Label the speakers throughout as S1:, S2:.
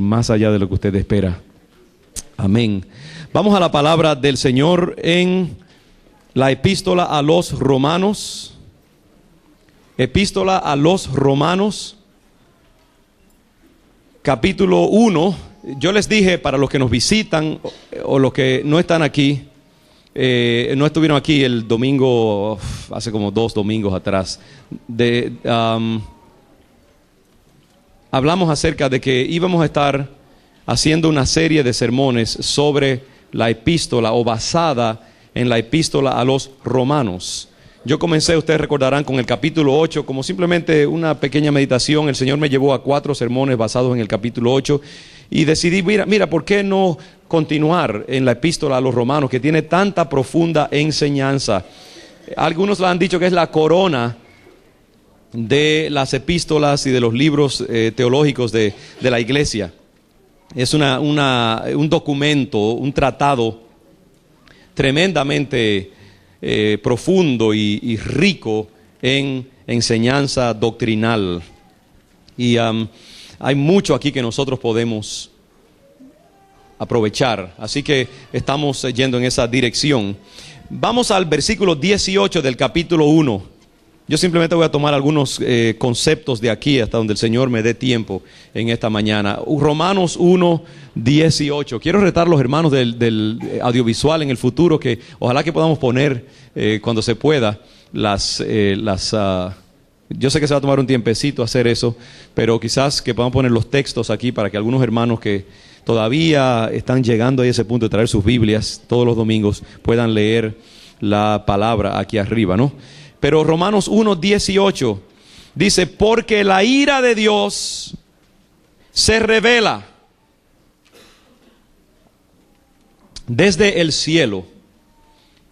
S1: más allá de lo que usted espera. Amén. Vamos a la palabra del Señor en la epístola a los Romanos. Epístola a los Romanos, capítulo 1. Yo les dije, para los que nos visitan o los que no están aquí, no estuvieron aquí el domingo, hace como 2 domingos atrás, hablamos acerca de que íbamos a estar haciendo una serie de sermones sobre la epístola o basada en la epístola a los Romanos. Yo comencé, ustedes recordarán, con el capítulo 8, como simplemente una pequeña meditación. El Señor me llevó a 4 sermones basados en el capítulo 8 y decidí, mira, ¿por qué no continuar en la epístola a los Romanos, que tiene tanta profunda enseñanza? Algunos le han dicho que es la corona de las epístolas y de los libros teológicos de la iglesia. Es un documento, un tratado tremendamente profundo y rico en enseñanza doctrinal. Y hay mucho aquí que nosotros podemos aprovechar. Así que estamos yendo en esa dirección. Vamos al versículo 18 del capítulo 1. Yo simplemente voy a tomar algunos conceptos de aquí hasta donde el Señor me dé tiempo en esta mañana. Romanos 1, 18. Quiero retar a los hermanos del audiovisual en el futuro que ojalá que podamos poner cuando se pueda yo sé que se va a tomar un tiempecito hacer eso, pero quizás que podamos poner los textos aquí para que algunos hermanos que todavía están llegando a ese punto de traer sus Biblias todos los domingos puedan leer la palabra aquí arriba, ¿no? Pero Romanos 1, 18 dice: porque la ira de Dios se revela desde el cielo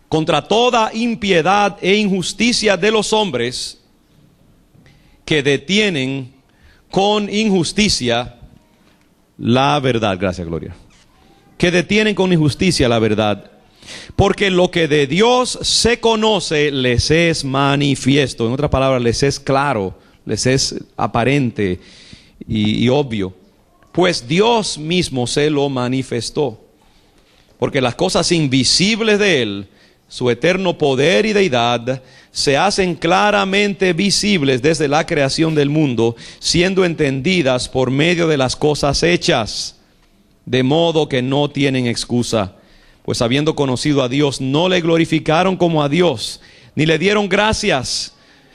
S1: contra toda impiedad e injusticia de los hombres que detienen con injusticia la verdad. Gracias, Gloria. Que detienen con injusticia la verdad. Porque lo que de Dios se conoce les es manifiesto. En otras palabras, les es claro, les es aparente y obvio. Pues Dios mismo se lo manifestó. Porque las cosas invisibles de Él, su eterno poder y deidad, se hacen claramente visibles desde la creación del mundo, siendo entendidas por medio de las cosas hechas, de modo que no tienen excusa. Pues habiendo conocido a Dios, no le glorificaron como a Dios, ni le dieron gracias,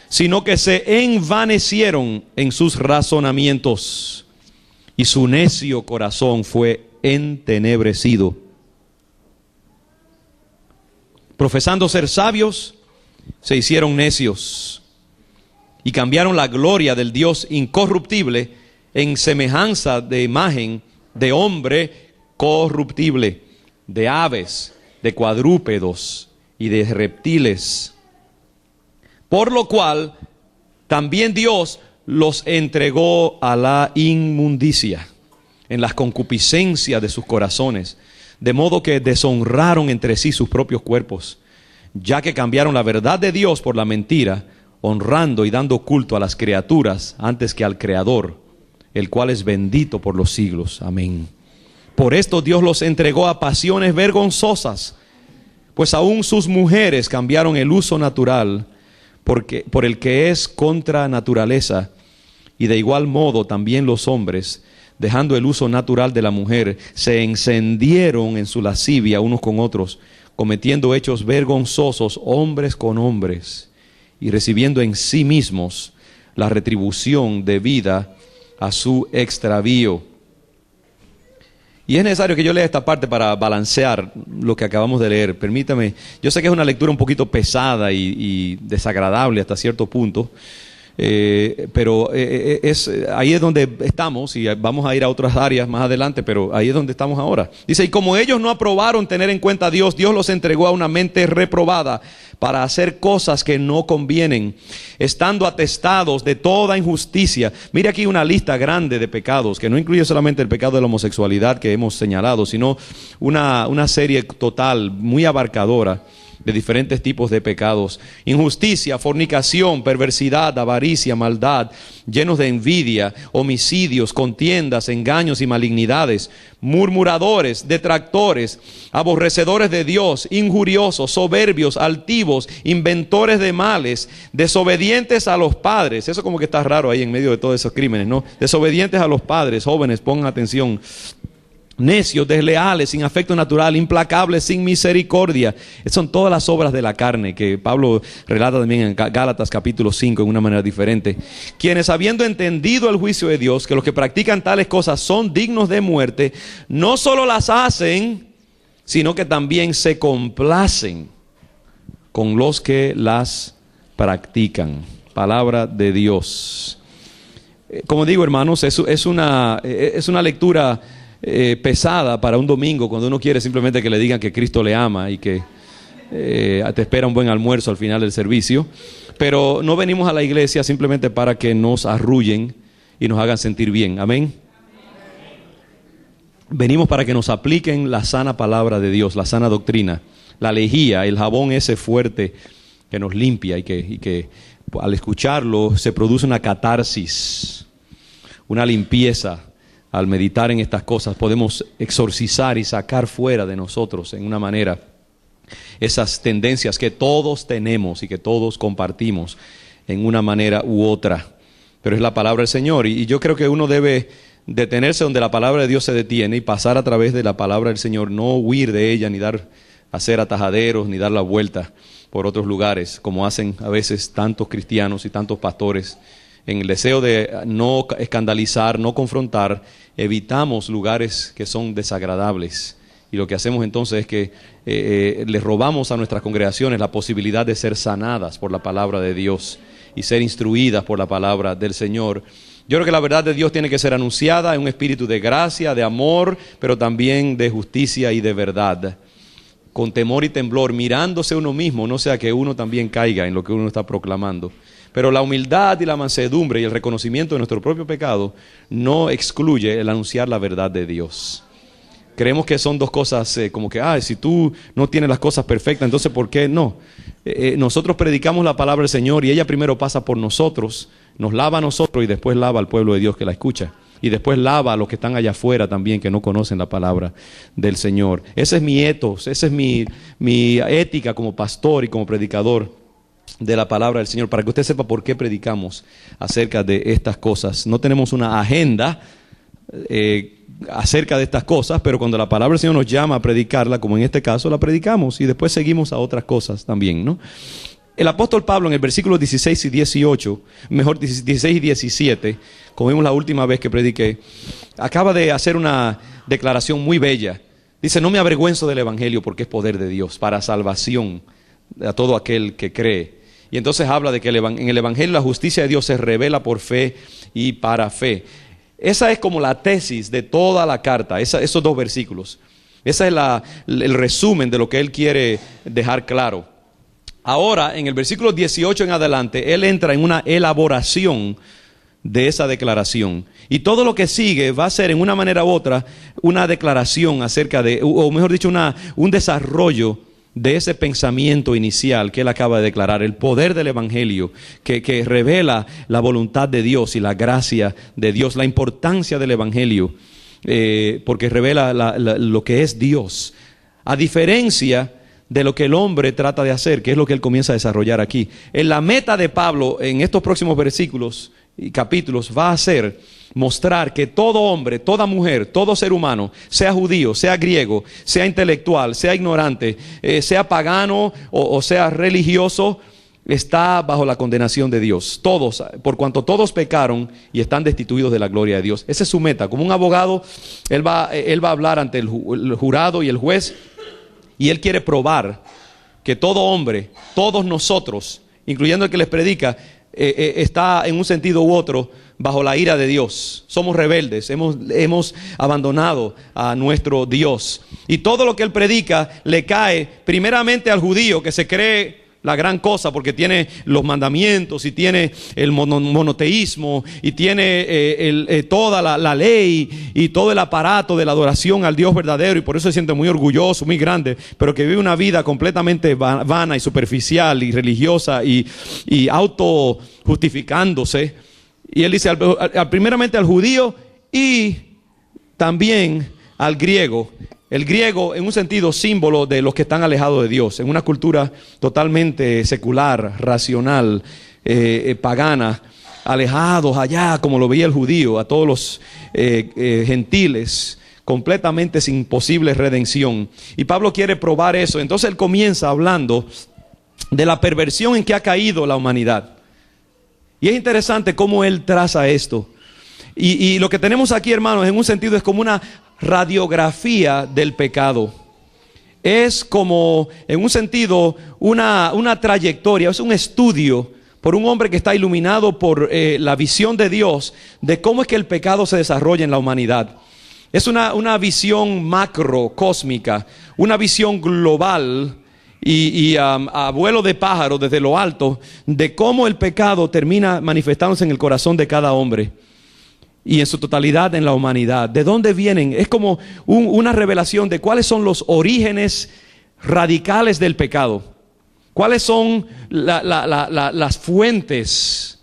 S1: sino que se envanecieron en sus razonamientos, y su necio corazón fue entenebrecido. Profesando ser sabios, se hicieron necios, y cambiaron la gloria del Dios incorruptible en semejanza de imagen de hombre corruptible, de aves, de cuadrúpedos y de reptiles. Por lo cual también Dios los entregó a la inmundicia en las concupiscencias de sus corazones, de modo que deshonraron entre sí sus propios cuerpos, ya que cambiaron la verdad de Dios por la mentira, honrando y dando culto a las criaturas antes que al Creador, el cual es bendito por los siglos. Amén. Por esto Dios los entregó a pasiones vergonzosas, pues aún sus mujeres cambiaron el uso natural por el que es contra naturaleza, y de igual modo también los hombres, dejando el uso natural de la mujer, se encendieron en su lascivia unos con otros, cometiendo hechos vergonzosos hombres con hombres, y recibiendo en sí mismos la retribución debida a su extravío. Y es necesario que yo lea esta parte para balancear lo que acabamos de leer. Permítame, yo sé que es una lectura un poquito pesada y desagradable hasta cierto punto, pero ahí es donde estamos, y vamos a ir a otras áreas más adelante, pero ahí es donde estamos ahora. Dice: y como ellos no aprobaron tener en cuenta a Dios, Dios los entregó a una mente reprobada para hacer cosas que no convienen, estando atestados de toda injusticia. Mire aquí una lista grande de pecados, que no incluye solamente el pecado de la homosexualidad que hemos señalado, sino una serie total, muy abarcadora, de diferentes tipos de pecados. Injusticia, fornicación, perversidad, avaricia, maldad, llenos de envidia, homicidios, contiendas, engaños y malignidades, murmuradores, detractores, aborrecedores de Dios, injuriosos, soberbios, altivos, inventores de males, desobedientes a los padres. Eso como que está raro ahí en medio de todos esos crímenes, ¿no? Desobedientes a los padres, jóvenes, pongan atención. Necios, desleales, sin afecto natural, implacables, sin misericordia. Esas son todas las obras de la carne que Pablo relata también en Gálatas capítulo 5 en una manera diferente. Quienes, habiendo entendido el juicio de Dios, que los que practican tales cosas son dignos de muerte, no solo las hacen, sino que también se complacen con los que las practican. Palabra de Dios. Como digo, hermanos, es una lectura pesada para un domingo, cuando uno quiere simplemente que le digan que Cristo le ama y que te espera un buen almuerzo al final del servicio. Pero no venimos a la iglesia simplemente para que nos arrullen y nos hagan sentir bien. Amén. Venimos para que nos apliquen la sana palabra de Dios, la sana doctrina, la lejía, el jabón ese fuerte que nos limpia y que al escucharlo se produce una catarsis, una limpieza. Al meditar en estas cosas podemos exorcizar y sacar fuera de nosotros en una manera esas tendencias que todos tenemos y que todos compartimos en una manera u otra. Pero es la palabra del Señor y yo creo que uno debe detenerse donde la palabra de Dios se detiene y pasar a través de la palabra del Señor, no huir de ella ni hacer atajaderos ni dar la vuelta por otros lugares como hacen a veces tantos cristianos y tantos pastores. En el deseo de no escandalizar, no confrontar, evitamos lugares que son desagradables. Y lo que hacemos entonces es que les robamos a nuestras congregaciones la posibilidad de ser sanadas por la palabra de Dios y ser instruidas por la palabra del Señor. Yo creo que la verdad de Dios tiene que ser anunciada en un espíritu de gracia, de amor, pero también de justicia y de verdad. Con temor y temblor, mirándose uno mismo, no sea que uno también caiga en lo que uno está proclamando. Pero la humildad y la mansedumbre y el reconocimiento de nuestro propio pecado no excluye el anunciar la verdad de Dios. Creemos que son dos cosas como que, si tú no tienes las cosas perfectas, entonces ¿por qué no? Nosotros predicamos la palabra del Señor y ella primero pasa por nosotros, nos lava a nosotros y después lava al pueblo de Dios que la escucha. Y después lava a los que están allá afuera también que no conocen la palabra del Señor. Ese es mi ethos, esa es mi ética como pastor y como predicador de la palabra del Señor, para que usted sepa por qué predicamos acerca de estas cosas. No tenemos una agenda acerca de estas cosas, pero cuando la palabra del Señor nos llama a predicarla, como en este caso, la predicamos y después seguimos a otras cosas también, ¿no? El apóstol Pablo en el versículo 16 y 18, mejor 16 y 17, como vimos la última vez que prediqué, acaba de hacer una declaración muy bella. Dice, no me avergüenzo del evangelio porque es poder de Dios para salvación a todo aquel que cree. Y entonces habla de que en el evangelio la justicia de Dios se revela por fe y para fe. Esa es como la tesis de toda la carta, esos dos versículos. Ese es el resumen de lo que él quiere dejar claro. Ahora, en el versículo 18 en adelante, él entra en una elaboración de esa declaración. Y todo lo que sigue va a ser, en una manera u otra, una declaración acerca de, o mejor dicho, un desarrollo de ese pensamiento inicial que él acaba de declarar, el poder del evangelio que revela la voluntad de Dios y la gracia de Dios, la importancia del evangelio, porque revela lo que es Dios, a diferencia de lo que el hombre trata de hacer, que es lo que él comienza a desarrollar aquí. La meta de Pablo en estos próximos versículos y capítulos va a ser mostrar que todo hombre, toda mujer, todo ser humano, sea judío, sea griego, sea intelectual, sea ignorante, sea pagano o sea religioso, está bajo la condenación de Dios. Todos, por cuanto todos pecaron y están destituidos de la gloria de Dios. Esa es su meta. Como un abogado, él va a hablar ante el jurado y el juez, y él quiere probar que todo hombre, todos nosotros, incluyendo el que les predica, está en un sentido u otro bajo la ira de Dios. Somos rebeldes, hemos abandonado a nuestro Dios. Y todo lo que él predica le cae primeramente al judío que se cree la gran cosa porque tiene los mandamientos y tiene el monoteísmo y tiene toda la ley y todo el aparato de la adoración al Dios verdadero, y por eso se siente muy orgulloso, muy grande, pero que vive una vida completamente vana y superficial y religiosa y auto justificándose. Y él dice primeramente al judío y también al griego. El griego en un sentido símbolo de los que están alejados de Dios, en una cultura totalmente secular, racional, pagana, alejados allá como lo veía el judío, a todos los gentiles, completamente sin posible redención. Y Pablo quiere probar eso. Entonces él comienza hablando de la perversión en que ha caído la humanidad. Y es interesante cómo él traza esto. Y lo que tenemos aquí, hermanos, en un sentido es como una radiografía del pecado. Es como, en un sentido, una trayectoria, es un estudio por un hombre que está iluminado por la visión de Dios de cómo es que el pecado se desarrolla en la humanidad. Es una visión macro, cósmica, una visión global y a vuelo de pájaro desde lo alto de cómo el pecado termina manifestándose en el corazón de cada hombre y en su totalidad en la humanidad. ¿De dónde vienen? Es como una revelación de cuáles son los orígenes radicales del pecado. ¿Cuáles son las fuentes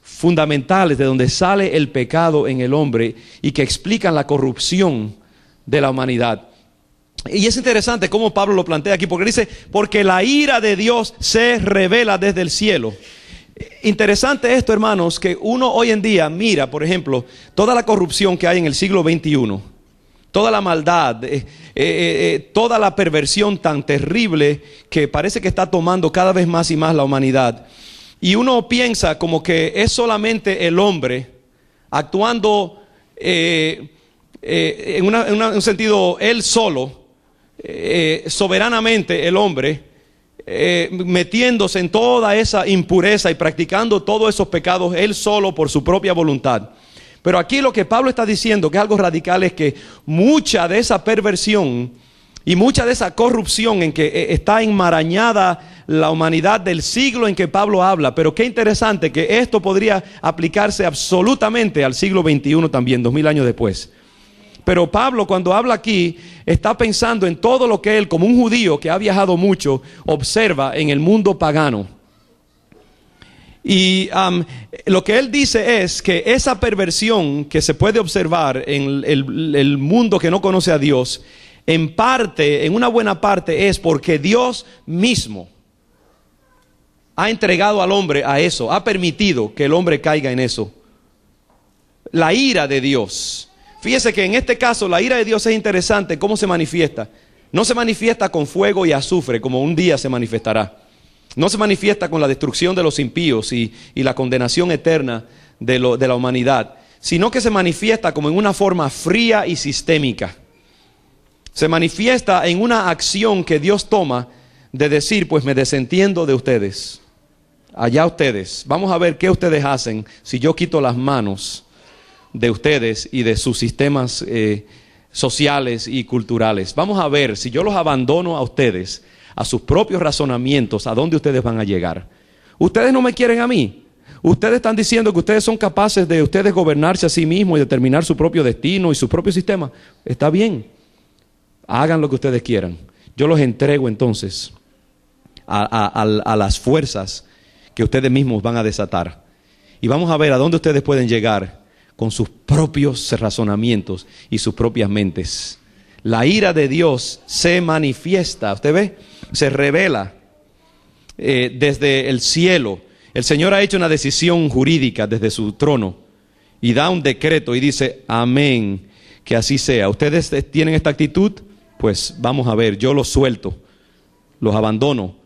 S1: fundamentales de donde sale el pecado en el hombre y que explican la corrupción de la humanidad? Y es interesante cómo Pablo lo plantea aquí, porque dice, porque la ira de Dios se revela desde el cielo. Interesante esto, hermanos, que uno hoy en día mira, por ejemplo, toda la corrupción que hay en el siglo XXI, toda la maldad, toda la perversión tan terrible que parece que está tomando cada vez más y más la humanidad. Y uno piensa como que es solamente el hombre actuando en un sentido, él solo, soberanamente el hombre, metiéndose en toda esa impureza y practicando todos esos pecados él solo por su propia voluntad. Pero aquí lo que Pablo está diciendo, que es algo radical, es que mucha de esa perversión y mucha de esa corrupción en que está enmarañada la humanidad del siglo en que Pablo habla, pero qué interesante que esto podría aplicarse absolutamente al siglo XXI también, 2000 años después. Pero Pablo, cuando habla aquí, está pensando en todo lo que él, como un judío que ha viajado mucho, observa en el mundo pagano. Y lo que él dice es que esa perversión que se puede observar en el mundo que no conoce a Dios, en parte, en una buena parte, es porque Dios mismo ha entregado al hombre a eso, ha permitido que el hombre caiga en eso. La ira de Dios. Fíjese que en este caso la ira de Dios es interesante. ¿Cómo se manifiesta? No se manifiesta con fuego y azufre como un día se manifestará. No se manifiesta con la destrucción de los impíos y la condenación eterna de la humanidad, sino que se manifiesta como en una forma fría y sistémica. Se manifiesta en una acción que Dios toma de decir, pues me desentiendo de ustedes. Allá ustedes. Vamos a ver qué ustedes hacen si yo quito las manos de ustedes y de sus sistemas sociales y culturales. Vamos a ver si yo los abandono a ustedes, a sus propios razonamientos, a dónde ustedes van a llegar. Ustedes no me quieren a mí. Ustedes están diciendo que ustedes son capaces de ustedes gobernarse a sí mismos y determinar su propio destino y su propio sistema. Está bien. Hagan lo que ustedes quieran. Yo los entrego entonces a las fuerzas que ustedes mismos van a desatar. Y vamos a ver a dónde ustedes pueden llegar con sus propios razonamientos y sus propias mentes. La ira de Dios se manifiesta, ¿usted ve? Se revela desde el cielo. El Señor ha hecho una decisión jurídica desde su trono y da un decreto y dice, amén, que así sea. ¿Ustedes tienen esta actitud? Pues vamos a ver, yo los suelto, los abandono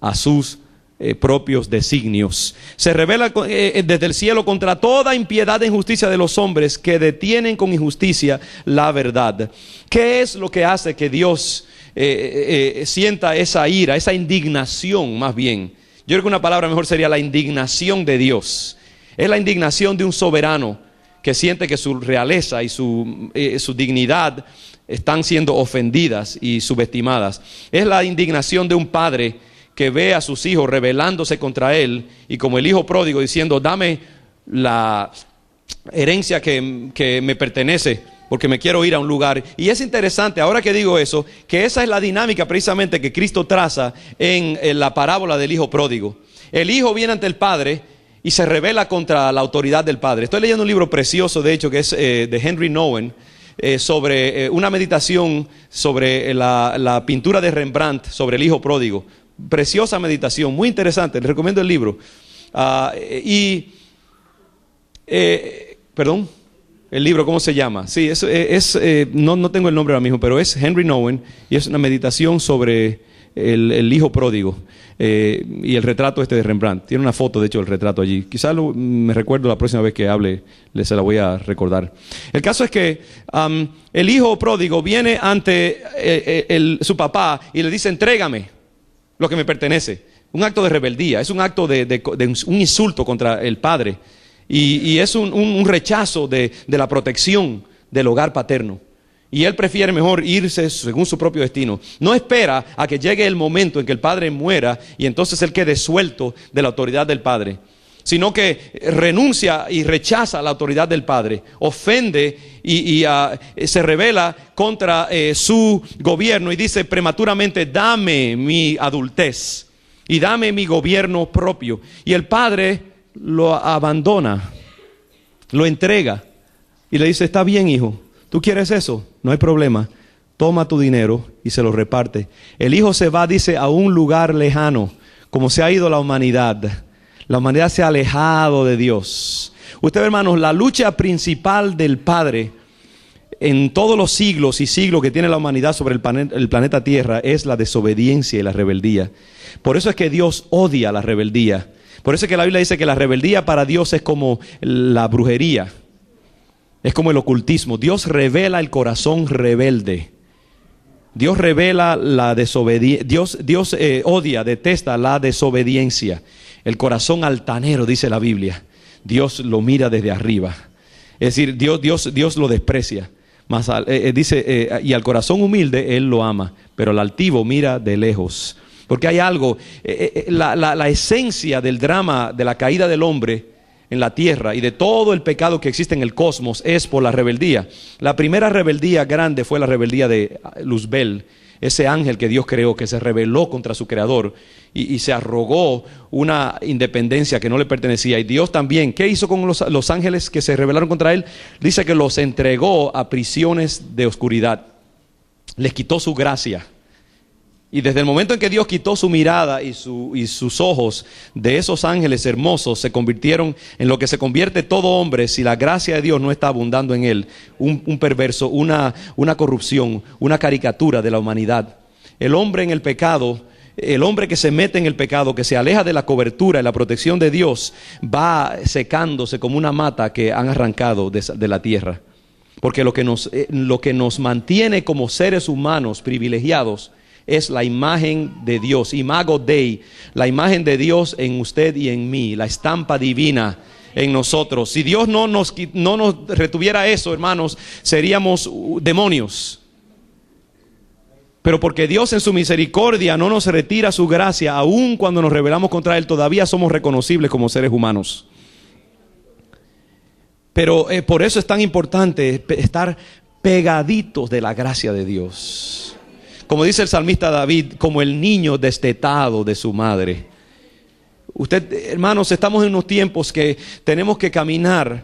S1: a sus propios designios. Se revela desde el cielo contra toda impiedad e injusticia de los hombres que detienen con injusticia la verdad. ¿Qué es lo que hace que Dios sienta esa ira, esa indignación más bien? Yo creo que una palabra mejor sería la indignación de Dios. Es la indignación de un soberano que siente que su realeza y su dignidad están siendo ofendidas y subestimadas. Es la indignación de un padre que ve a sus hijos rebelándose contra él, y como el hijo pródigo diciendo, dame la herencia que me pertenece, porque me quiero ir a un lugar. Y es interesante, ahora que digo eso, que esa es la dinámica precisamente que Cristo traza en la parábola del hijo pródigo. El hijo viene ante el padre y se rebela contra la autoridad del padre. Estoy leyendo un libro precioso, de hecho, que es de Henry Nouwen, sobre una meditación sobre la pintura de Rembrandt sobre el hijo pródigo. Preciosa meditación, muy interesante, les recomiendo el libro. Perdón, el libro, ¿cómo se llama? Sí, no tengo el nombre ahora mismo, pero es Henry Nouwen y es una meditación sobre el hijo pródigo y el retrato de Rembrandt. Tiene una foto, de hecho, del retrato allí. Quizás me recuerdo la próxima vez que hable, se la voy a recordar. El caso es que el hijo pródigo viene ante su papá y le dice, entrégame lo que me pertenece. Un acto de rebeldía, es un acto de un insulto contra el padre. Y es un rechazo de la protección del hogar paterno. Y él prefiere mejor irse según su propio destino. No espera a que llegue el momento en que el padre muera y entonces él quede suelto de la autoridad del padre, sino que renuncia y rechaza la autoridad del padre, ofende y se rebela contra su gobierno y dice prematuramente, dame mi adultez y dame mi gobierno propio. Y el padre lo abandona, lo entrega y le dice, está bien, hijo, ¿tú quieres eso? No hay problema, toma tu dinero y se lo reparte. El hijo se va, dice, a un lugar lejano, como se ha ido la humanidad. La humanidad se ha alejado de Dios. Ustedes, hermanos, la lucha principal del Padre en todos los siglos y siglos que tiene la humanidad sobre el planeta Tierra es la desobediencia y la rebeldía. Por eso es que Dios odia la rebeldía. Por eso es que la Biblia dice que la rebeldía para Dios es como la brujería, es como el ocultismo. Dios revela el corazón rebelde. Dios revela la desobediencia. Dios odia, detesta la desobediencia. El corazón altanero, dice la Biblia, Dios lo mira desde arriba. Es decir, Dios lo desprecia. Dice, y al corazón humilde Él lo ama, pero al altivo mira de lejos. Porque hay algo, la esencia del drama de la caída del hombre en la tierra y de todo el pecado que existe en el cosmos es por la rebeldía. La primera rebeldía grande fue la rebeldía de Luzbel, ese ángel que Dios creó, que se rebeló contra su creador y se arrogó una independencia que no le pertenecía. Y Dios también, ¿qué hizo con los ángeles que se rebelaron contra él? Dice que los entregó a prisiones de oscuridad, les quitó su gracia. Y desde el momento en que Dios quitó su mirada y sus ojos de esos ángeles hermosos, se convirtieron en lo que se convierte todo hombre si la gracia de Dios no está abundando en él. Un perverso, una corrupción, una caricatura de la humanidad. El hombre en el pecado, el hombre que se mete en el pecado, que se aleja de la cobertura y la protección de Dios, va secándose como una mata que han arrancado de la tierra. Porque lo que nos mantiene como seres humanos privilegiados es la imagen de Dios, imago Dei, la imagen de Dios en usted y en mí, la estampa divina en nosotros. Si Dios no nos retuviera eso, hermanos, seríamos demonios. Pero porque Dios en su misericordia no nos retira su gracia, aun cuando nos rebelamos contra Él, todavía somos reconocibles como seres humanos. Pero por eso es tan importante estar pegaditos de la gracia de Dios. Como dice el salmista David, como el niño destetado de su madre. Hermanos, estamos en unos tiempos que tenemos que caminar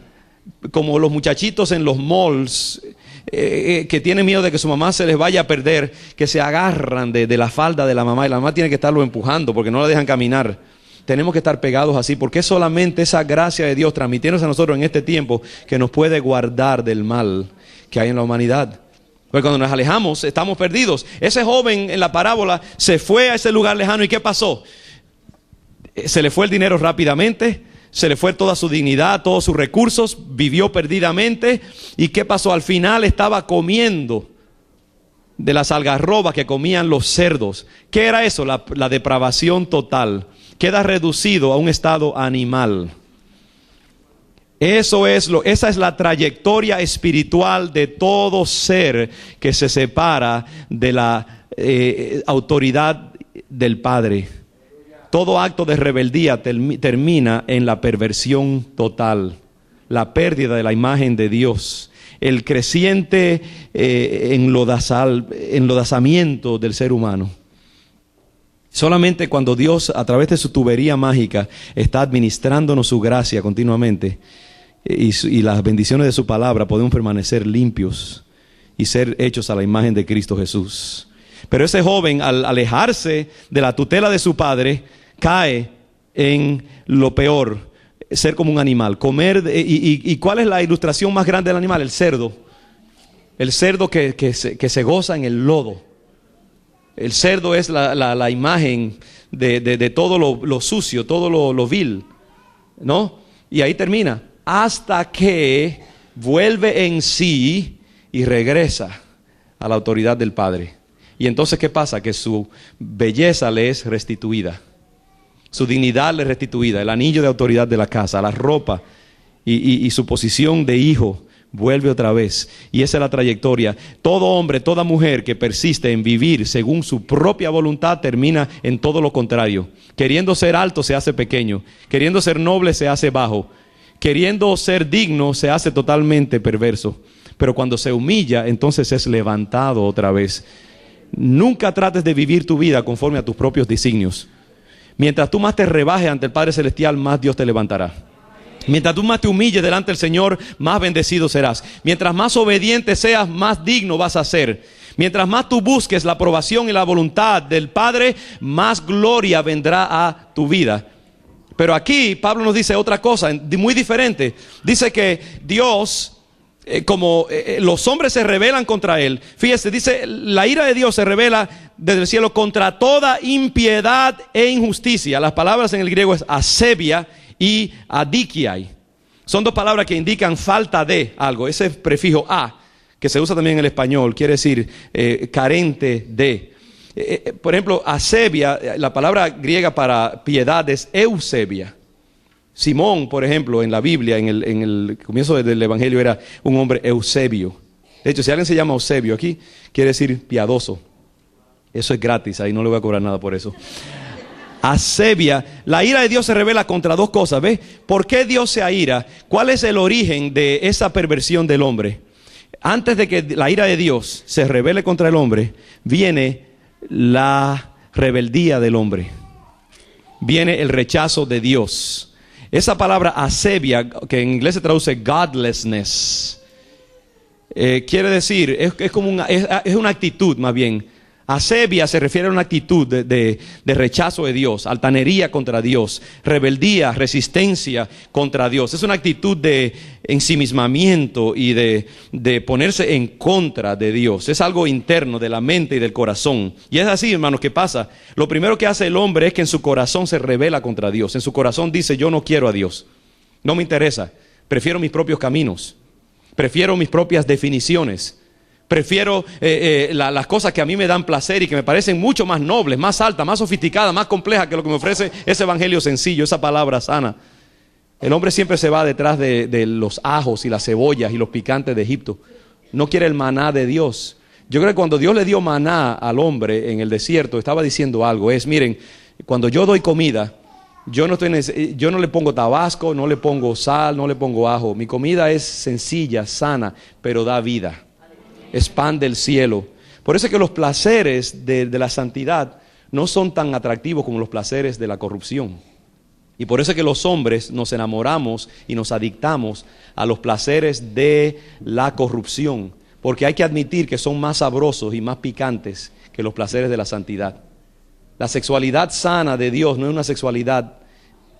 S1: como los muchachitos en los malls, que tienen miedo de que su mamá se les vaya a perder, que se agarran de la falda de la mamá y la mamá tiene que estarlo empujando porque no la dejan caminar. Tenemos que estar pegados así, porque es solamente esa gracia de Dios transmitiéndose a nosotros en este tiempo que nos puede guardar del mal que hay en la humanidad. Porque cuando nos alejamos, estamos perdidos. Ese joven en la parábola se fue a ese lugar lejano. ¿Y qué pasó? Se le fue el dinero rápidamente, se le fue toda su dignidad, todos sus recursos, vivió perdidamente. ¿Y qué pasó? Al final estaba comiendo de las algarrobas que comían los cerdos. ¿Qué era eso? La depravación total. Queda reducido a un estado animal. Esa es la trayectoria espiritual de todo ser que se separa de la autoridad del Padre. Todo acto de rebeldía termina en la perversión total, la pérdida de la imagen de Dios, el creciente enlodazamiento del ser humano. Solamente cuando Dios, a través de su tubería mágica, está administrándonos su gracia continuamente y las bendiciones de su palabra, podemos permanecer limpios y ser hechos a la imagen de Cristo Jesús. Pero ese joven, al alejarse de la tutela de su padre, cae en lo peor, ser como un animal, comer. ¿Y cuál es la ilustración más grande del animal? El cerdo. El cerdo que se goza en el lodo. El cerdo es la imagen de todo lo sucio, todo lo vil, ¿no? Y ahí termina, hasta que vuelve en sí y regresa a la autoridad del Padre. Y entonces, ¿qué pasa? Que su belleza le es restituida, su dignidad le es restituida, el anillo de autoridad de la casa, la ropa y su posición de hijo vuelve otra vez. Y esa es la trayectoria. Todo hombre, toda mujer que persiste en vivir según su propia voluntad termina en todo lo contrario. Queriendo ser alto se hace pequeño, queriendo ser noble se hace bajo, queriendo ser digno se hace totalmente perverso. Pero cuando se humilla, entonces es levantado otra vez. Nunca trates de vivir tu vida conforme a tus propios designios. Mientras tú más te rebajes ante el Padre Celestial, más Dios te levantará. Mientras tú más te humilles delante del Señor, más bendecido serás. Mientras más obediente seas, más digno vas a ser. Mientras más tú busques la aprobación y la voluntad del Padre, más gloria vendrá a tu vida. Pero aquí Pablo nos dice otra cosa muy diferente. Dice que Dios, como los hombres se rebelan contra Él. Fíjese, dice, la ira de Dios se revela desde el cielo contra toda impiedad e injusticia. Las palabras en el griego es asebia y adikiai. Son dos palabras que indican falta de algo. Ese prefijo a, que se usa también en el español, quiere decir carente de. Por ejemplo, asebia, la palabra griega para piedad es eusebia. Simón, por ejemplo, en la Biblia, en el comienzo del Evangelio, era un hombre eusebio. De hecho, si alguien se llama Eusebio aquí, quiere decir piadoso. Eso es gratis, ahí no le voy a cobrar nada por eso. Asebia, la ira de Dios se revela contra dos cosas, ¿ves? ¿Por qué Dios se aira? ¿Cuál es el origen de esa perversión del hombre? Antes de que la ira de Dios se revele contra el hombre, viene la rebeldía del hombre. Viene el rechazo de Dios. Esa palabra asebia, que en inglés se traduce godlessness, quiere decir, es como es una actitud más bien. Asebia se refiere a una actitud de rechazo de Dios, altanería contra Dios, rebeldía, resistencia contra Dios. Es una actitud de ensimismamiento y de ponerse en contra de Dios. Es algo interno de la mente y del corazón. Y es así, hermanos, ¿qué pasa? Lo primero que hace el hombre es que en su corazón se rebela contra Dios. En su corazón dice, yo no quiero a Dios, no me interesa, prefiero mis propios caminos, prefiero mis propias definiciones. Prefiero las cosas que a mí me dan placer y que me parecen mucho más nobles, más altas, más sofisticadas, más complejas que lo que me ofrece ese evangelio sencillo, esa palabra sana. El hombre siempre se va detrás de los ajos y las cebollas y los picantes de Egipto. No quiere el maná de Dios. Yo creo que cuando Dios le dio maná al hombre en el desierto, estaba diciendo algo. Miren, cuando yo doy comida, yo no le pongo tabasco, no le pongo sal, no le pongo ajo. Mi comida es sencilla, sana, pero da vida. Es pan del cielo. Por eso es que los placeres de la santidad no son tan atractivos como los placeres de la corrupción. Y por eso es que los hombres nos enamoramos y nos adictamos a los placeres de la corrupción. Porque hay que admitir que son más sabrosos y más picantes que los placeres de la santidad. La sexualidad sana de Dios no es una sexualidad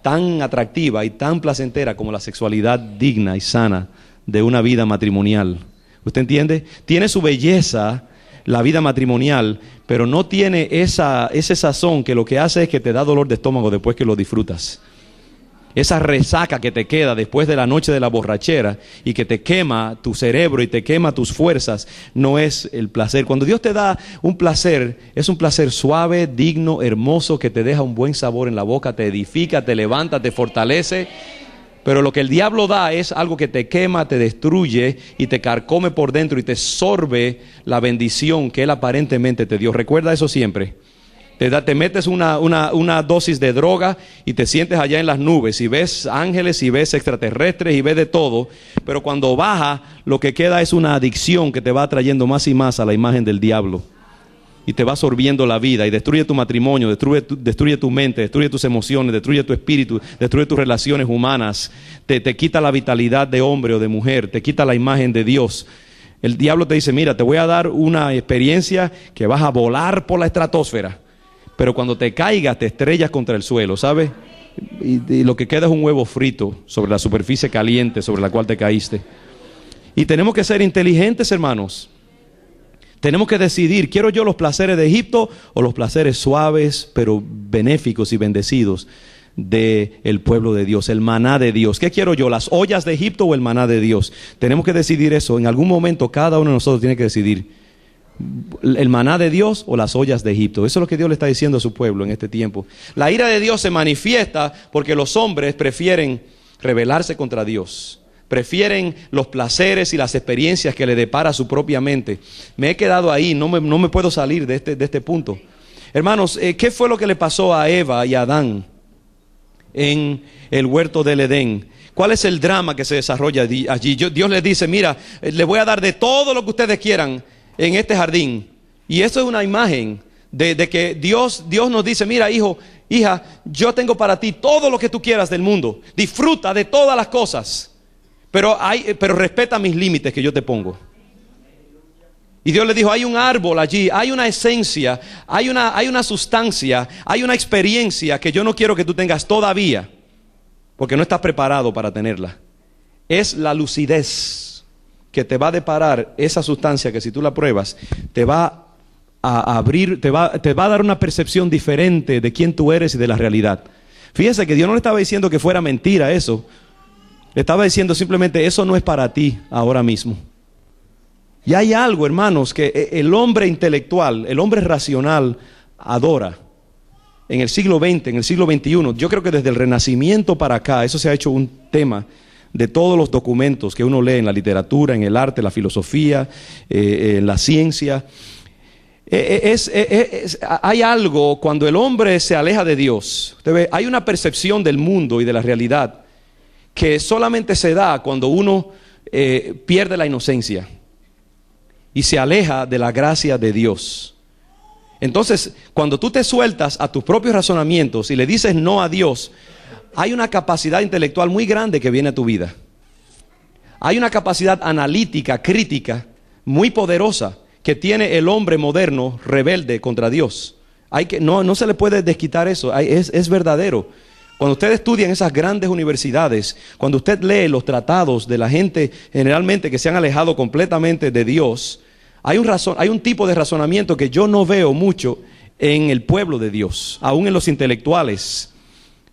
S1: tan atractiva y tan placentera como la sexualidad digna y sana de una vida matrimonial. ¿Usted entiende? Tiene su belleza la vida matrimonial, pero no tiene ese sazón que lo que hace es que te da dolor de estómago después que lo disfrutas. Esa resaca que te queda después de la noche de la borrachera y que te quema tu cerebro y te quema tus fuerzas, no es el placer. Cuando Dios te da un placer, es un placer suave, digno, hermoso, que te deja un buen sabor en la boca, te edifica, te levanta, te fortalece. Pero lo que el diablo da es algo que te quema, te destruye y te carcome por dentro y te sorbe la bendición que él aparentemente te dio. Recuerda eso siempre. Te metes una dosis de droga y te sientes allá en las nubes y ves ángeles y ves extraterrestres y ves de todo, pero cuando baja lo que queda es una adicción que te va atrayendo más y más a la imagen del diablo y te va absorbiendo la vida y destruye tu matrimonio, destruye tu mente, destruye tus emociones, destruye tu espíritu, destruye tus relaciones humanas, te quita la vitalidad de hombre o de mujer, te quita la imagen de Dios. El diablo te dice, mira, te voy a dar una experiencia que vas a volar por la estratosfera, pero cuando te caigas te estrellas contra el suelo, ¿sabes? Y lo que queda es un huevo frito sobre la superficie caliente sobre la cual te caíste. Y tenemos que ser inteligentes, hermanos. Tenemos que decidir, ¿quiero yo los placeres de Egipto o los placeres suaves pero benéficos y bendecidos del pueblo de Dios, el maná de Dios? ¿Qué quiero yo, las ollas de Egipto o el maná de Dios? Tenemos que decidir eso. En algún momento cada uno de nosotros tiene que decidir el maná de Dios o las ollas de Egipto. Eso es lo que Dios le está diciendo a su pueblo en este tiempo. La ira de Dios se manifiesta porque los hombres prefieren rebelarse contra Dios. Prefieren los placeres y las experiencias que le depara su propia mente. Me he quedado ahí, no me puedo salir de este punto. Hermanos, ¿qué fue lo que le pasó a Eva y a Adán en el huerto del Edén? ¿Cuál es el drama que se desarrolla allí? Dios les dice, mira, les voy a dar de todo lo que ustedes quieran en este jardín. Y eso es una imagen de que Dios nos dice, mira, hijo, hija, yo tengo para ti todo lo que tú quieras del mundo. Disfruta de todas las cosas. Pero respeta mis límites que yo te pongo. Y Dios le dijo, hay un árbol allí, hay una esencia, hay una sustancia, hay una experiencia que yo no quiero que tú tengas todavía, porque no estás preparado para tenerla. Es la lucidez que te va a deparar esa sustancia que si tú la pruebas, te va a abrir, te va a dar una percepción diferente de quién tú eres y de la realidad. Fíjese que Dios no le estaba diciendo que fuera mentira eso. Le estaba diciendo simplemente, eso no es para ti ahora mismo. Y hay algo, hermanos, que el hombre intelectual, el hombre racional adora. En el siglo XX, en el siglo XXI, yo creo que desde el Renacimiento para acá, eso se ha hecho un tema de todos los documentos que uno lee en la literatura, en el arte, la filosofía, en la ciencia. Hay algo cuando el hombre se aleja de Dios. Usted ve, hay una percepción del mundo y de la realidad que solamente se da cuando uno pierde la inocencia y se aleja de la gracia de Dios. Entonces, cuando tú te sueltas a tus propios razonamientos y le dices no a Dios, hay una capacidad intelectual muy grande que viene a tu vida. Hay una capacidad analítica, crítica, muy poderosa que tiene el hombre moderno rebelde contra Dios. No se le puede desquitar eso, es verdadero. Cuando usted estudia en esas grandes universidades, cuando usted lee los tratados de la gente generalmente que se han alejado completamente de Dios, hay un tipo de razonamiento que yo no veo mucho en el pueblo de Dios, aún en los intelectuales.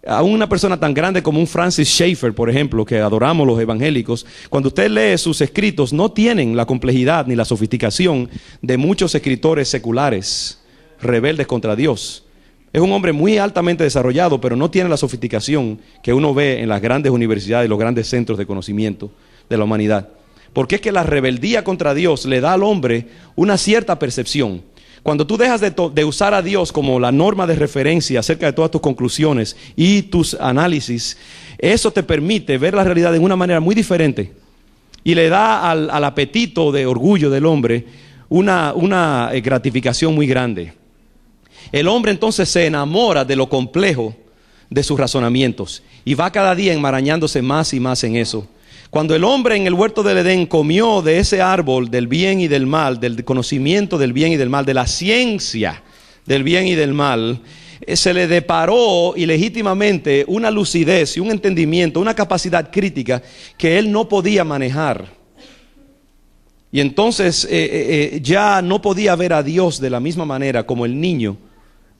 S1: Aún una persona tan grande como un Francis Schaeffer, por ejemplo, que adoramos los evangélicos, cuando usted lee sus escritos, no tienen la complejidad ni la sofisticación de muchos escritores seculares, rebeldes contra Dios. Es un hombre muy altamente desarrollado, pero no tiene la sofisticación que uno ve en las grandes universidades y los grandes centros de conocimiento de la humanidad. Porque es que la rebeldía contra Dios le da al hombre una cierta percepción. Cuando tú dejas de usar a Dios como la norma de referencia acerca de todas tus conclusiones y tus análisis, eso te permite ver la realidad de una manera muy diferente. Y le da al apetito de orgullo del hombre una gratificación muy grande. El hombre entonces se enamora de lo complejo de sus razonamientos y va cada día enmarañándose más y más en eso. Cuando el hombre en el huerto del Edén comió de ese árbol del bien y del mal, del conocimiento del bien y del mal, de la ciencia del bien y del mal, se le deparó ilegítimamente una lucidez y un entendimiento, una capacidad crítica que él no podía manejar. Y entonces ya no podía ver a Dios de la misma manera como el niño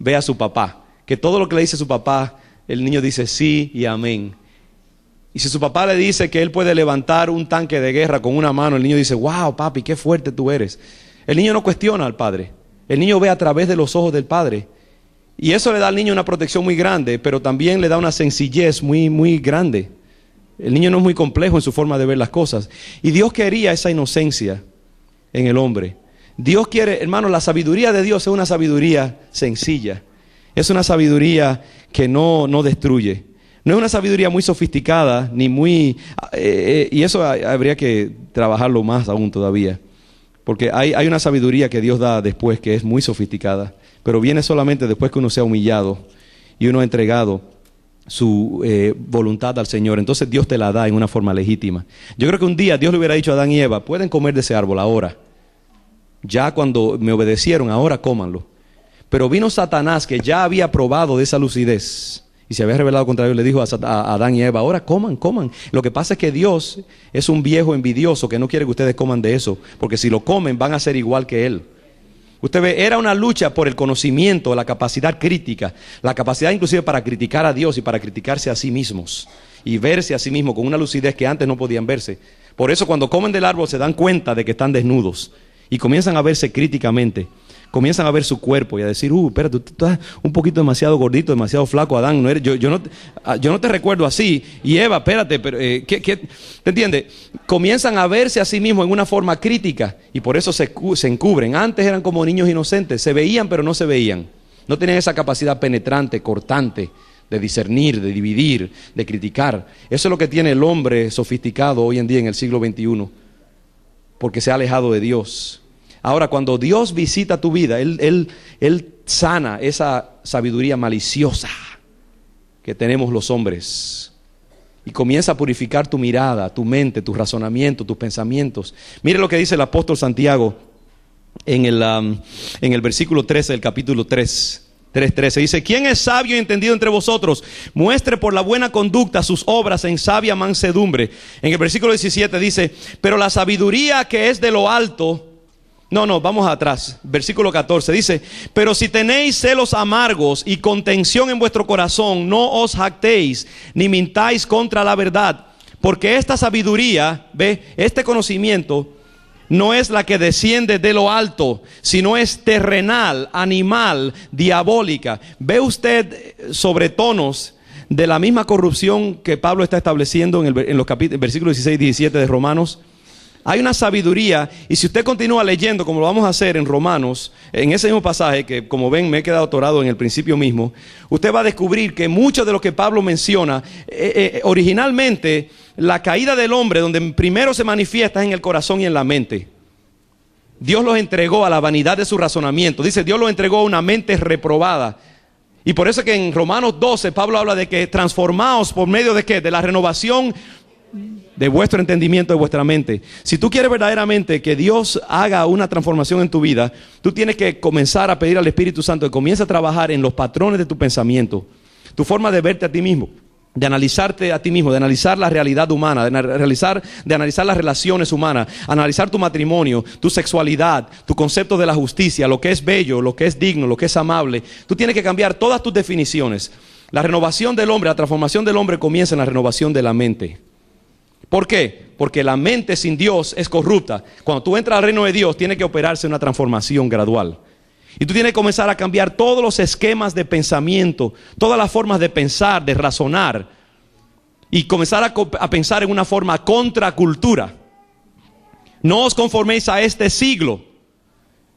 S1: ve a su papá, que todo lo que le dice su papá, el niño dice sí y amén. Y si su papá le dice que él puede levantar un tanque de guerra con una mano, el niño dice, wow, papi, qué fuerte tú eres. El niño no cuestiona al padre, el niño ve a través de los ojos del padre. Y eso le da al niño una protección muy grande, pero también le da una sencillez muy, muy grande. El niño no es muy complejo en su forma de ver las cosas. Y Dios quería esa inocencia en el hombre. Dios quiere, hermano, la sabiduría de Dios es una sabiduría sencilla. Es una sabiduría que no destruye. No es una sabiduría muy sofisticada, ni muy... y eso habría que trabajarlo más aún todavía. Porque hay una sabiduría que Dios da después que es muy sofisticada, pero viene solamente después que uno se ha humillado y uno ha entregado su voluntad al Señor. Entonces Dios te la da en una forma legítima. Yo creo que un día Dios le hubiera dicho a Adán y Eva, pueden comer de ese árbol ahora. Ya cuando me obedecieron, ahora cómanlo. Pero vino Satanás, que ya había probado de esa lucidez y se había rebelado contra Dios, le dijo a Adán y Eva, ahora coman. Lo que pasa es que Dios es un viejo envidioso que no quiere que ustedes coman de eso, porque si lo comen van a ser igual que Él. Usted ve, era una lucha por el conocimiento, la capacidad crítica, la capacidad inclusive para criticar a Dios y para criticarse a sí mismos y verse a sí mismos con una lucidez que antes no podían verse. Por eso cuando comen del árbol se dan cuenta de que están desnudos y comienzan a verse críticamente. Comienzan a ver su cuerpo y a decir, espérate, tú estás un poquito demasiado gordito, demasiado flaco, Adán, no eres, yo no te recuerdo así. Y Eva, espérate, pero, ¿te entiendes? Comienzan a verse a sí mismos en una forma crítica y por eso se encubren. Antes eran como niños inocentes, se veían pero no se veían. No tenían esa capacidad penetrante, cortante, de discernir, de dividir, de criticar. Eso es lo que tiene el hombre sofisticado hoy en día en el siglo XXI, porque se ha alejado de Dios. Ahora, cuando Dios visita tu vida, Él sana esa sabiduría maliciosa que tenemos los hombres y comienza a purificar tu mirada, tu mente, tu razonamiento, tus pensamientos. Mire lo que dice el apóstol Santiago en el versículo 13 del capítulo 3:13. Dice, ¿quién es sabio y entendido entre vosotros? Muestre por la buena conducta sus obras en sabia mansedumbre. En el versículo 17 dice, pero la sabiduría que es de lo alto... vamos atrás, versículo 14, dice, pero si tenéis celos amargos y contención en vuestro corazón, no os jactéis, ni mintáis contra la verdad, porque esta sabiduría, este conocimiento, no es la que desciende de lo alto, sino es terrenal, animal, diabólica. ¿Ve usted sobretonos de la misma corrupción que Pablo está estableciendo en los versículos 16 y 17 de Romanos? Hay una sabiduría, y si usted continúa leyendo, como lo vamos a hacer en Romanos, en ese mismo pasaje, que como ven me he quedado atorado en el principio mismo, usted va a descubrir que mucho de lo que Pablo menciona, originalmente, la caída del hombre, donde primero se manifiesta es en el corazón y en la mente. Dios los entregó a la vanidad de su razonamiento. Dice, Dios los entregó a una mente reprobada. Y por eso que en Romanos 12, Pablo habla de que transformaos por medio de ¿qué? De la renovación de vuestro entendimiento, de vuestra mente. Si tú quieres verdaderamente que Dios haga una transformación en tu vida, tú tienes que comenzar a pedir al Espíritu Santo que comience a trabajar en los patrones de tu pensamiento, tu forma de verte a ti mismo, de analizarte a ti mismo, de analizar la realidad humana, de analizar las relaciones humanas, analizar tu matrimonio, tu sexualidad, tu concepto de la justicia, lo que es bello, lo que es digno, lo que es amable. Tú tienes que cambiar todas tus definiciones. La renovación del hombre, la transformación del hombre comienza en la renovación de la mente. ¿Por qué? Porque la mente sin Dios es corrupta. Cuando tú entras al reino de Dios, tiene que operarse una transformación gradual. Y tú tienes que comenzar a cambiar todos los esquemas de pensamiento, todas las formas de pensar, de razonar. Y comenzar a pensar en una forma contracultura. No os conforméis a este siglo.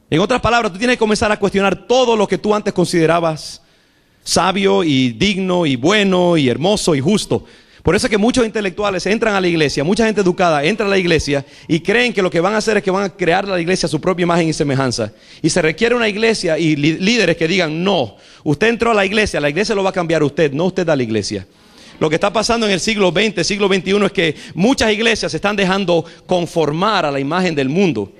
S1: En otras palabras, tú tienes que comenzar a cuestionar todo lo que tú antes considerabas sabio y digno y bueno y hermoso y justo. Por eso es que muchos intelectuales entran a la iglesia, mucha gente educada entra a la iglesia y creen que lo que van a hacer es que van a crear la iglesia a su propia imagen y semejanza. Y se requiere una iglesia y líderes que digan, no, usted entró a la iglesia lo va a cambiar usted, no usted a la iglesia. Lo que está pasando en el siglo XX, siglo XXI es que muchas iglesias se están dejando conformar a la imagen del mundo.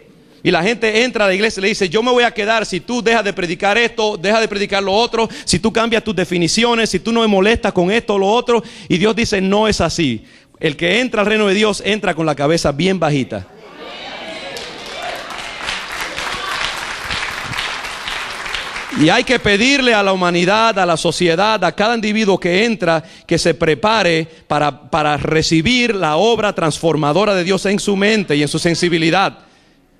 S1: Y la gente entra a la iglesia y le dice, yo me voy a quedar si tú dejas de predicar esto, dejas de predicar lo otro, si tú cambias tus definiciones, si tú no me molestas con esto o lo otro. Y Dios dice, no es así. El que entra al reino de Dios entra con la cabeza bien bajita. Y hay que pedirle a la humanidad, a la sociedad, a cada individuo que entra, que se prepare para recibir la obra transformadora de Dios en su mente y en su sensibilidad.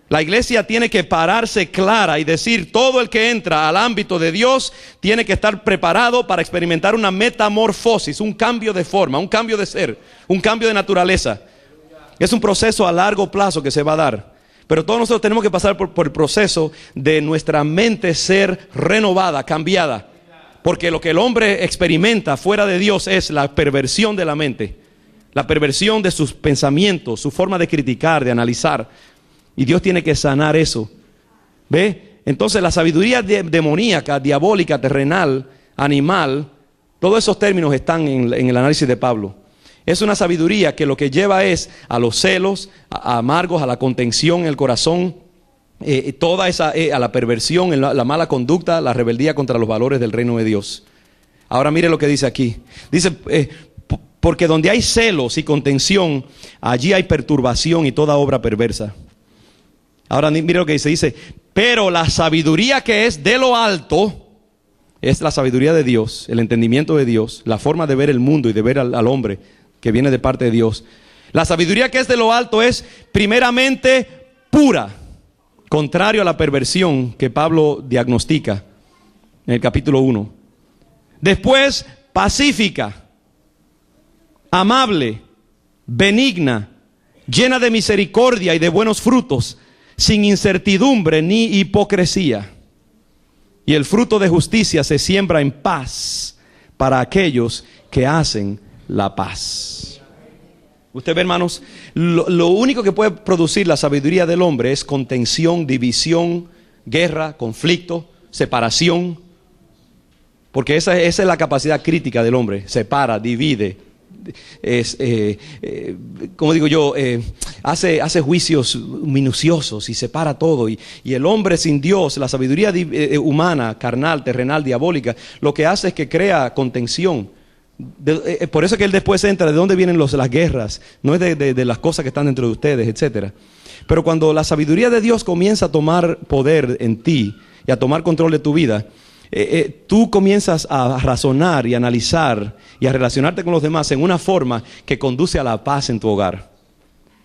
S1: La iglesia tiene que pararse clara y decir, todo el que entra al ámbito de Dios tiene que estar preparado para experimentar una metamorfosis, un cambio de forma, un cambio de ser, un cambio de naturaleza. Es un proceso a largo plazo que se va a dar. Pero todos nosotros tenemos que pasar por el proceso de nuestra mente ser renovada, cambiada. Porque lo que el hombre experimenta fuera de Dios es la perversión de la mente, la perversión de sus pensamientos, su forma de criticar, de analizar. Y Dios tiene que sanar eso. ¿Ve? Entonces la sabiduría demoníaca, diabólica, terrenal, animal, todos esos términos están en el análisis de Pablo. Es una sabiduría que lo que lleva es a los celos, a amargos, a la contención en el corazón, toda esa, a la perversión, la mala conducta, la rebeldía contra los valores del reino de Dios. Ahora mire lo que dice aquí. Dice, porque donde hay celos y contención, allí hay perturbación y toda obra perversa. Ahora mire lo que dice. Dice, pero la sabiduría que es de lo alto, es la sabiduría de Dios, el entendimiento de Dios, la forma de ver el mundo y de ver al hombre que viene de parte de Dios. La sabiduría que es de lo alto es primeramente pura, contrario a la perversión que Pablo diagnostica en el capítulo 1. Después, pacífica, amable, benigna, llena de misericordia y de buenos frutos, sin incertidumbre ni hipocresía. Y el fruto de justicia se siembra en paz para aquellos que hacen la paz. Usted ve, hermanos, lo único que puede producir la sabiduría del hombre es contención, división, guerra, conflicto, separación. Porque esa es la capacidad crítica del hombre. Separa, divide, como digo yo, hace juicios minuciosos y separa todo. Y el hombre sin Dios, la sabiduría humana, carnal, terrenal, diabólica, lo que hace es que crea contención. Por eso es que él después entra de dónde vienen las guerras, no es de las cosas que están dentro de ustedes, etcétera. Pero cuando la sabiduría de Dios comienza a tomar poder en ti y a tomar control de tu vida, tú comienzas a razonar y analizar y a relacionarte con los demás en una forma que conduce a la paz en tu hogar.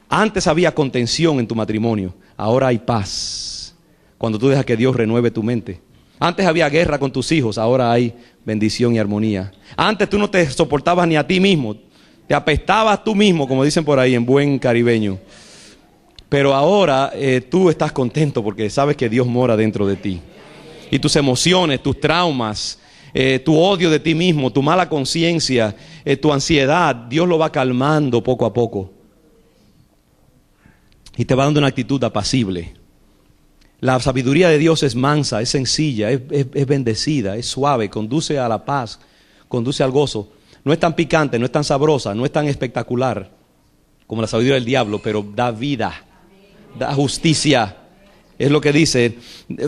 S1: Antes había contención en tu matrimonio, ahora hay paz cuando tú dejas que Dios renueve tu mente. Antes había guerra con tus hijos, ahora hay bendición y armonía. Antes tú no te soportabas ni a ti mismo, te apestabas tú mismo, como dicen por ahí en buen caribeño. Pero ahora tú estás contento porque sabes que Dios mora dentro de ti. Y tus emociones, tus traumas, tu odio de ti mismo, tu mala conciencia, tu ansiedad, Dios lo va calmando poco a poco. Y te va dando una actitud apacible. La sabiduría de Dios es mansa, es sencilla, es bendecida, es suave, conduce a la paz, conduce al gozo. No es tan picante, no es tan sabrosa, no es tan espectacular como la sabiduría del diablo, pero da vida, da justicia. Es lo que dice,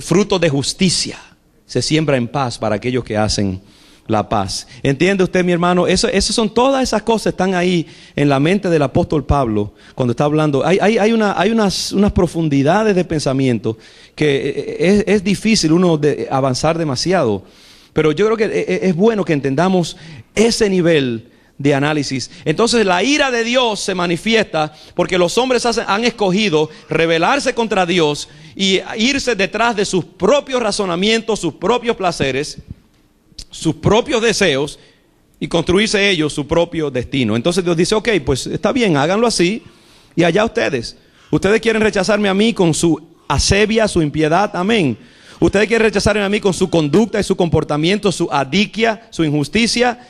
S1: fruto de justicia se siembra en paz para aquellos que hacen la paz. ¿Entiende usted, mi hermano? Esas son todas esas cosas, están ahí en la mente del apóstol Pablo cuando está hablando. Hay unas profundidades de pensamiento que es difícil uno avanzar demasiado. Pero yo creo que es bueno que entendamos ese nivel de análisis. Entonces la ira de Dios se manifiesta porque los hombres han escogido rebelarse contra Dios y irse detrás de sus propios razonamientos, sus propios placeres, sus propios deseos y construirse ellos su propio destino. Entonces Dios dice, ok, pues está bien, háganlo así y allá ustedes. Ustedes quieren rechazarme a mí con su asevia, su impiedad, amén. Ustedes quieren rechazarme a mí con su conducta y su comportamiento, su adiquia, su injusticia.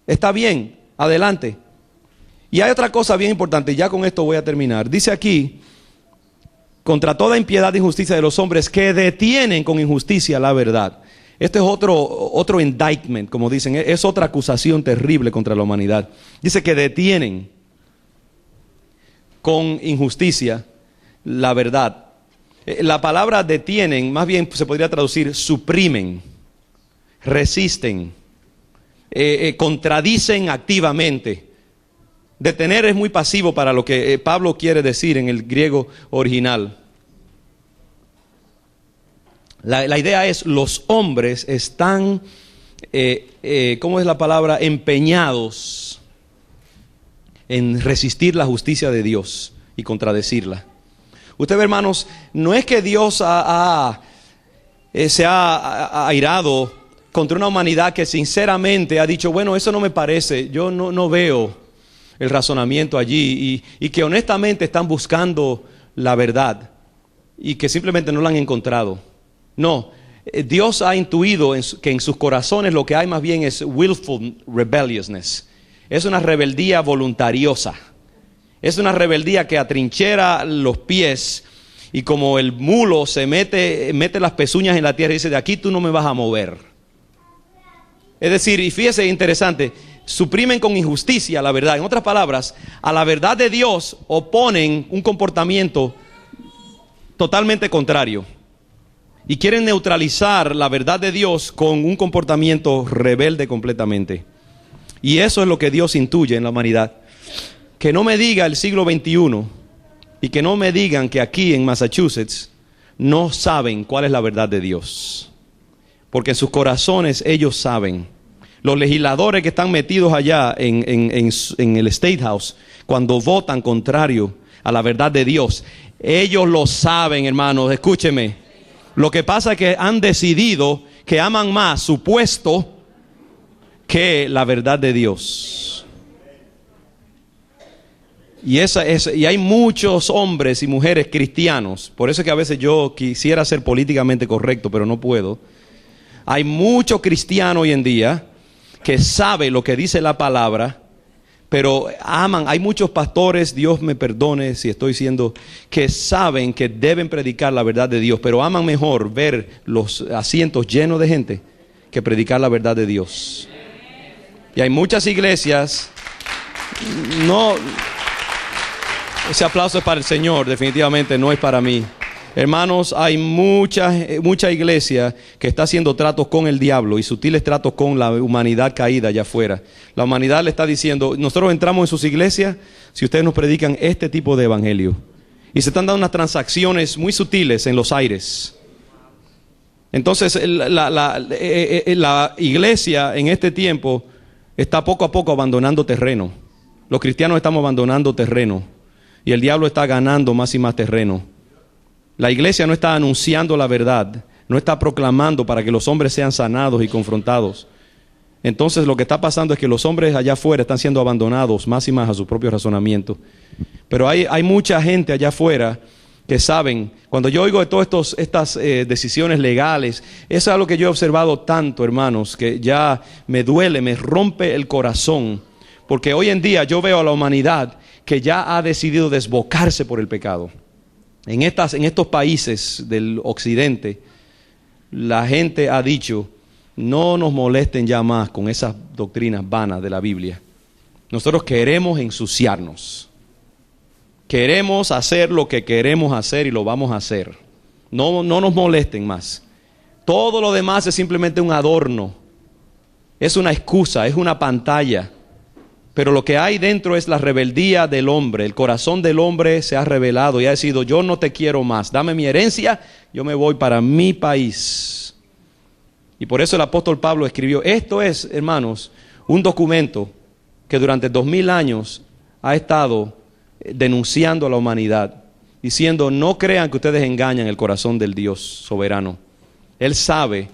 S1: Está bien, adelante. Y hay otra cosa bien importante, ya con esto voy a terminar. Dice aquí, contra toda impiedad e injusticia de los hombres que detienen con injusticia la verdad. Este es otro indictment, como dicen, es otra acusación terrible contra la humanidad. Dice que detienen con injusticia la verdad. La palabra detienen, más bien se podría traducir suprimen, resisten, contradicen activamente. Detener es muy pasivo para lo que Pablo quiere decir en el griego original. La idea es, los hombres están, ¿cómo es la palabra? Empeñados en resistir la justicia de Dios y contradecirla. Usted ve, hermanos, no es que Dios se ha airado contra una humanidad que sinceramente ha dicho, bueno, eso no me parece, yo no veo el razonamiento allí, y que honestamente están buscando la verdad y que simplemente no la han encontrado. No, Dios ha intuido que en sus corazones lo que hay más bien es willful rebelliousness. Es una rebeldía voluntariosa. Es una rebeldía que atrinchera los pies y como el mulo se mete las pezuñas en la tierra y dice, de aquí tú no me vas a mover. Es decir, y fíjese, interesante, suprimen con injusticia la verdad. En otras palabras, a la verdad de Dios oponen un comportamiento totalmente contrario. Y quieren neutralizar la verdad de Dios con un comportamiento rebelde completamente. Y eso es lo que Dios intuye en la humanidad. Que no me diga el siglo XXI y que no me digan que aquí en Massachusetts no saben cuál es la verdad de Dios. Porque en sus corazones ellos saben. Los legisladores que están metidos allá en el State House, cuando votan contrario a la verdad de Dios, ellos lo saben, hermanos, escúcheme. Lo que pasa es que han decidido que aman más su puesto que la verdad de Dios. Y hay muchos hombres y mujeres cristianos, por eso es que a veces yo quisiera ser políticamente correcto, pero no puedo. Hay muchos cristianos hoy en día que saben lo que dice la palabra, pero aman. Hay muchos pastores, Dios me perdone si estoy diciendo, que saben que deben predicar la verdad de Dios, pero aman mejor ver los asientos llenos de gente que predicar la verdad de Dios. Y hay muchas iglesias, no, ese aplauso es para el Señor, definitivamente no es para mí. Hermanos, hay mucha iglesia que está haciendo tratos con el diablo y sutiles tratos con la humanidad caída allá afuera. La humanidad le está diciendo, nosotros entramos en sus iglesias si ustedes nos predican este tipo de evangelio. Y se están dando unas transacciones muy sutiles en los aires. Entonces la iglesia en este tiempo está poco a poco abandonando terreno. Los cristianos estamos abandonando terreno y el diablo está ganando más y más terreno. La iglesia no está anunciando la verdad, no está proclamando para que los hombres sean sanados y confrontados. Entonces lo que está pasando es que los hombres allá afuera están siendo abandonados más y más a su propio razonamiento. Pero hay mucha gente allá afuera que saben, cuando yo oigo de todas estas decisiones legales, eso es algo que yo he observado tanto, hermanos, que ya me duele, me rompe el corazón. Porque hoy en día yo veo a la humanidad que ya ha decidido desbocarse por el pecado. En estos países del occidente, la gente ha dicho, no nos molesten ya más con esas doctrinas vanas de la Biblia. Nosotros queremos ensuciarnos. Queremos hacer lo que queremos hacer y lo vamos a hacer. No nos molesten más. Todo lo demás es simplemente un adorno. Es una excusa, es una pantalla. Pero lo que hay dentro es la rebeldía del hombre. El corazón del hombre se ha rebelado y ha decidido, yo no te quiero más. Dame mi herencia, yo me voy para mi país. Y por eso el apóstol Pablo escribió, esto es, hermanos, un documento que durante 2000 años ha estado denunciando a la humanidad, diciendo, no crean que ustedes engañan el corazón del Dios soberano. Él sabe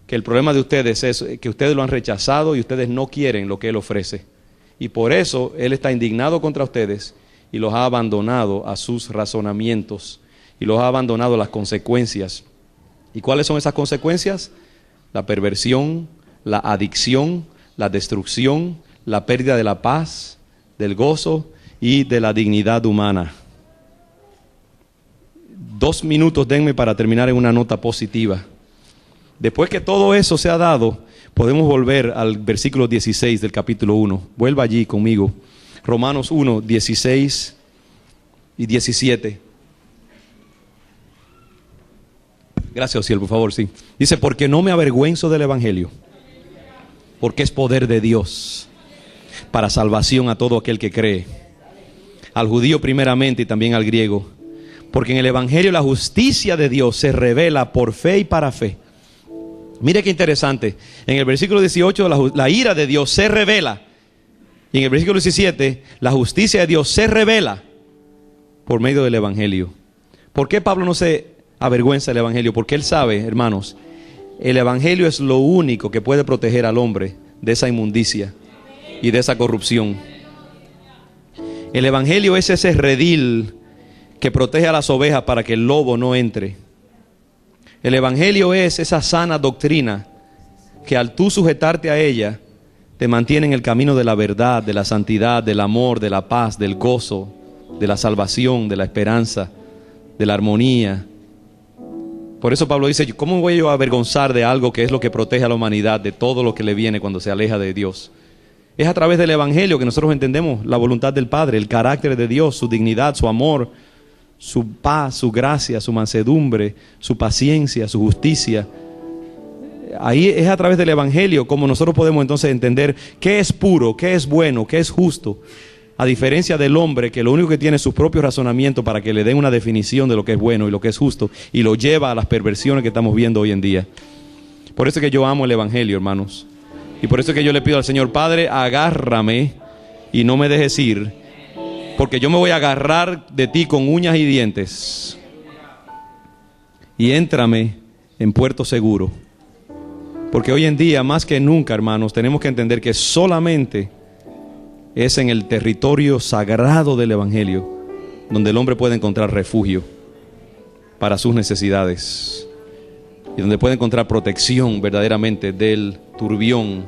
S1: que el problema de ustedes es que ustedes lo han rechazado y ustedes no quieren lo que Él ofrece. Y por eso Él está indignado contra ustedes y los ha abandonado a sus razonamientos y los ha abandonado a las consecuencias. ¿Y cuáles son esas consecuencias? La perversión, la adicción, la destrucción, la pérdida de la paz, del gozo y de la dignidad humana. 2 minutos denme para terminar en una nota positiva. Después que todo eso se ha dado, podemos volver al versículo 16 del capítulo 1. Vuelva allí conmigo. Romanos 1, 16 y 17. Gracias, Ociel, por favor, sí. Dice, porque no me avergüenzo del evangelio, porque es poder de Dios para salvación a todo aquel que cree, al judío primeramente y también al griego. Porque en el evangelio la justicia de Dios se revela por fe y para fe. Mire qué interesante. En el versículo 18 la ira de Dios se revela. Y en el versículo 17 la justicia de Dios se revela por medio del evangelio. ¿Por qué Pablo no se avergüenza del evangelio? Porque él sabe, hermanos, el evangelio es lo único que puede proteger al hombre de esa inmundicia y de esa corrupción. El evangelio es ese redil que protege a las ovejas para que el lobo no entre. El Evangelio es esa sana doctrina que al tú sujetarte a ella, te mantiene en el camino de la verdad, de la santidad, del amor, de la paz, del gozo, de la salvación, de la esperanza, de la armonía. Por eso Pablo dice, ¿cómo voy yo a avergonzar de algo que es lo que protege a la humanidad de todo lo que le viene cuando se aleja de Dios? Es a través del Evangelio que nosotros entendemos la voluntad del Padre, el carácter de Dios, su dignidad, su amor, su paz, su gracia, su mansedumbre, su paciencia, su justicia. Ahí es a través del Evangelio como nosotros podemos entonces entender qué es puro, qué es bueno, qué es justo. A diferencia del hombre que lo único que tiene es sus propios razonamientos para que le den una definición de lo que es bueno y lo que es justo, y lo lleva a las perversiones que estamos viendo hoy en día. Por eso es que yo amo el Evangelio, hermanos. Y por eso es que yo le pido al Señor, Padre, agárrame y no me dejes ir, porque yo me voy a agarrar de ti con uñas y dientes. Y éntrame en puerto seguro. Porque hoy en día, más que nunca, hermanos, tenemos que entender que solamente es en el territorio sagrado del Evangelio donde el hombre puede encontrar refugio para sus necesidades y donde puede encontrar protección verdaderamente del turbión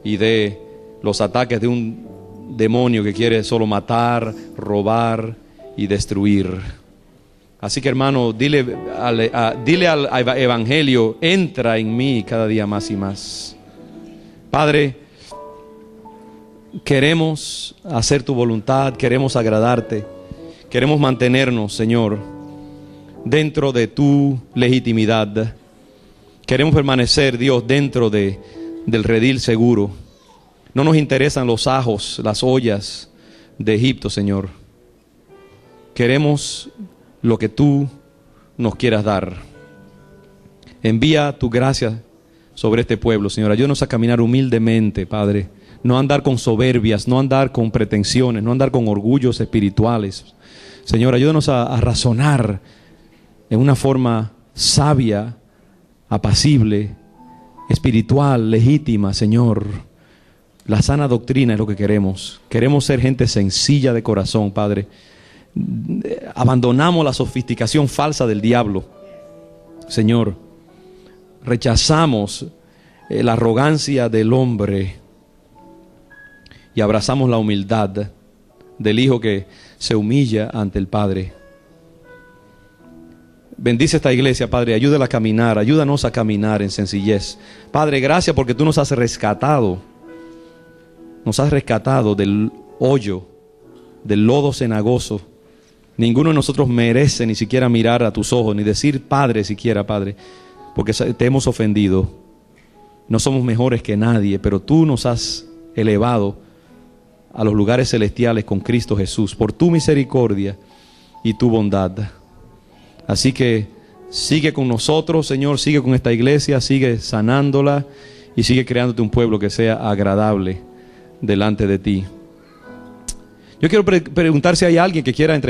S1: y de los ataques de un demonio que quiere solo matar, robar y destruir. Así que, hermano, dile al Evangelio, entra en mí cada día más y más. Padre, queremos hacer tu voluntad, queremos agradarte, queremos mantenernos, Señor, dentro de tu legitimidad. Queremos permanecer, Dios, dentro del redil seguro. No nos interesan los ajos, las ollas de Egipto, Señor. Queremos lo que tú nos quieras dar. Envía tu gracia sobre este pueblo, Señor. Ayúdanos a caminar humildemente, Padre. No andar con soberbias, no andar con pretensiones, no andar con orgullos espirituales. Señor, ayúdanos a razonar en una forma sabia, apacible, espiritual, legítima, Señor. La sana doctrina es lo que queremos. Queremos ser gente sencilla de corazón, Padre. Abandonamos la sofisticación falsa del diablo, Señor. Rechazamos la arrogancia del hombre y abrazamos la humildad del Hijo que se humilla ante el Padre. Bendice esta iglesia, Padre, ayúdala a caminar, ayúdanos a caminar en sencillez. Padre, gracias porque tú nos has rescatado del hoyo, del lodo cenagoso. Ninguno de nosotros merece ni siquiera mirar a tus ojos, ni decir Padre siquiera, Padre, porque te hemos ofendido. No somos mejores que nadie, pero tú nos has elevado a los lugares celestiales con Cristo Jesús, por tu misericordia y tu bondad. Así que sigue con nosotros, Señor, sigue con esta iglesia, sigue sanándola y sigue creándote un pueblo que sea agradable delante de ti. Yo quiero preguntar si hay alguien que quiera entregar